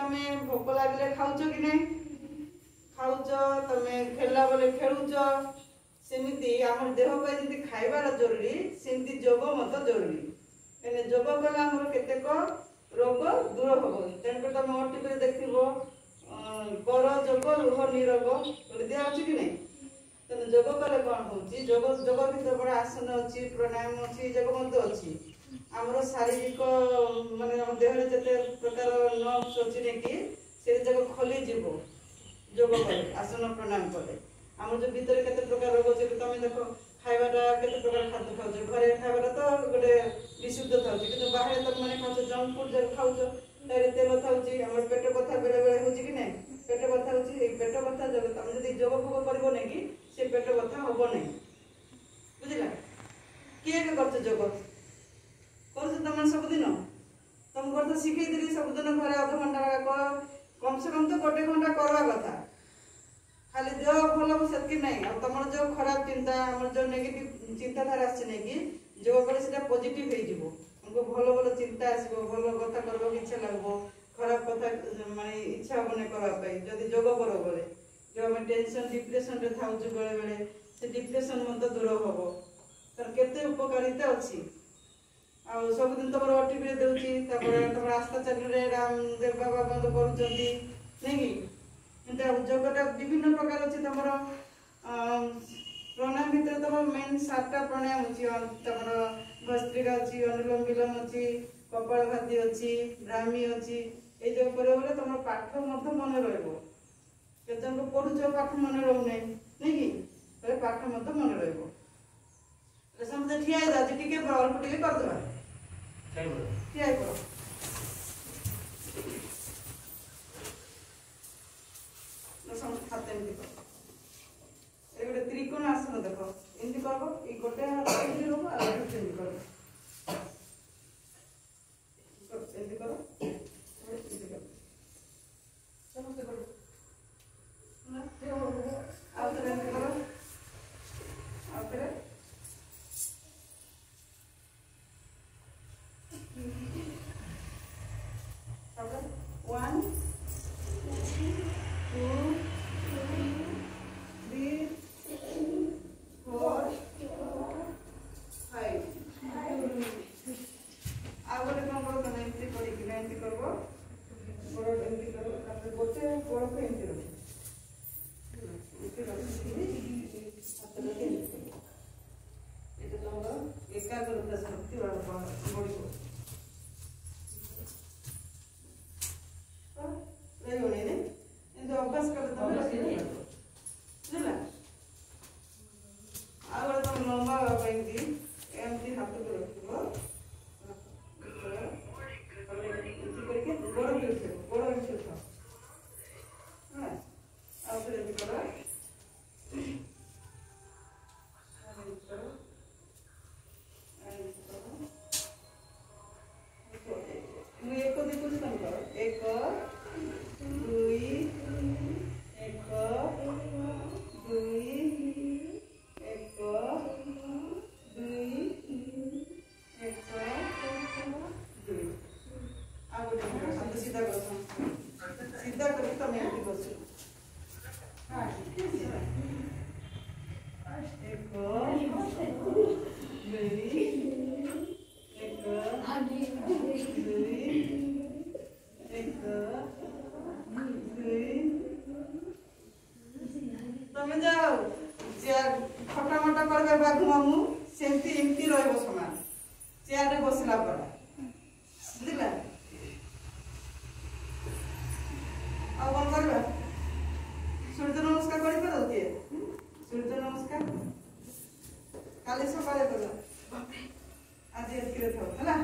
तमे भोक लागले खाउछ कि नहीं खाउछ तमे खेलला बेले खेलुछ सेमिति हमर देह पे जदी खाइबार जरूरी सेमिति जोग मत जरूरी एने जोग कला हमर केतेक रोग दूर होबो तेन को तमे ओटी पे देखिबो कर जोग रुह निरोग बोली दिया अछि कि नहीं तने जोग कले कोन होची जोग जोग भीतर बड़ा आसन अछि प्राणायाम अछि जोग मत अछि हमर शारीरिक माने हम देह रे जते प्रकार नर्व्स अछि ने कि से जगह खोली जीवो जोग करे आसन प्राणायाम करे हमर जो भीतर केते प्रकार रोग अछि तमे देखो खाइबाटा केते प्रकार खाद्य खाउछ घरे खाइबाटा तो गोटे विशुद्ध थाउछ किंतु बाहर तक माने खाउछ जंक फूड जब खाउछ तारे तेल थाउछ हमर पेट कथा बेले बेले होछि कि नहीं पेट कथा होछि ए पेट कथा जब तमे जदी जोग भोग करबो नै कि से पेट कथा होबो नै बुझिला के करछ जोग करछ तमे सब दिन तुम करत सिखै देली सब दिन घरे आधा घंटा कम से कम तो गोटे घंटा करवा कथा खाली देह भल हो सेतकी नहीं अब तुम जो खराब चिंता हमर जो नेगेटिव चिंताधारा आछि नै कि जो करे सेटा पॉजिटिव हे जिवो हमको भलो भलो चिंता आसीबो भलो कथा करबो इच्छा लागबो खराब कथा माने इच्छा होने करबा पई जदी जोग करो बोले जो हम टेंशन डिप्रेशन रे थाउ जो बेले बेले से डिप्रेशन मत दूर होबो तर केते उपकारिता अछि आ सब दिन तमर ओटीपी रे देउची तपर तमर आस्था चैनल रे रामदेव बाबा बंद करूचंती नै कि इंटा जोगटा विभिन्न प्रकार अछि तमर प्राणायाम भीतर तमर मेन 7टा प्राणायाम अछि तमर भस्त्रिका अछि अनुलोम विलोम अछि कपालभाति अछि ब्राह्मी अछि ए जो करे बोले तमर पाठ मत मन रहबो केजन को पढुछ पाठ मन रहउ नै नै कि तरे पाठ मत मन रहबो ले समझ ठिया जा टिके बॉल टिके कर दबा ठिया करो खाते ए गोटे त्रिकोण आसन देखो एंती करबो ए गोटे हाथ एंती रोबो आ गोटे एंती करबो एंती करो एंती करो समझते करो ना आओ तेरे एंती करो आओ तेरे अब 1 2 सूर्य नमस्कार काले सकाळे करा आज एतकिरे थाओ हला।